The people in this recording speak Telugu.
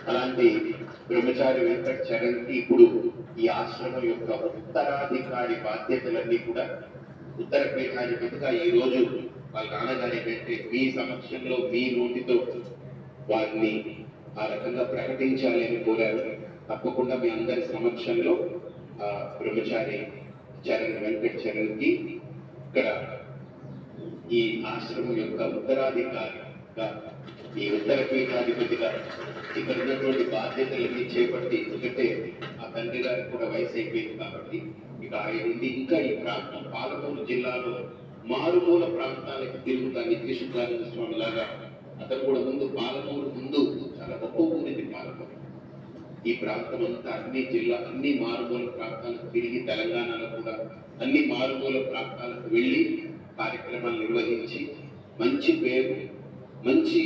అలాంటి బ్రహ్మచారి వెంకట్ చరణ్ కి ఇప్పుడు ఈ ఆశ్రమం యొక్క ఉత్తరాధికారి బాధ్యతలన్నీ కూడా ఉత్తర పీఠాధిపతిగా ఈ రోజు వాళ్ళ నాన్నగారి కంటే మీ సమక్షంలో మీ నోటితో వారిని ఆ రకంగా ప్రకటించాలి అని కోరారు. తప్పకుండా మీ అందరి సమక్షంలో బ్రహ్మచారి చరణ్ వెంకట్ చరణ్ కి ఇక్కడ ఈ ఆశ్రమం యొక్క ఉత్తరాధికారిగా ఈ ఉత్తర పీఠాధిపతిగా ఇక్కడ ఉన్నటువంటి బాధ్యతలన్నీ చేపట్టి, ఎందుకంటే ఆ తండ్రి గారికి కూడా వయసు అయిపోయింది కాబట్టి ఇక ఆయన ఇంకా ఈ ప్రాంతం పాలమూరు జిల్లాలో మారుమూల ప్రాంతాలకు తిరుగుతా నిత్యశుద్ధానంద స్వామి లాగా అతను కూడా పాలమూరు ముందు చాలా గొప్ప ఊరిది పాలమూరు. ఈ ప్రాంతం అంతా అన్ని మారుమూల ప్రాంతాలకు తిరిగి తెలంగాణలో కూడా అన్ని మారుమూల ప్రాంతాలకు వెళ్ళి కార్యక్రమాలు నిర్వహించి మంచి పేరు, మంచి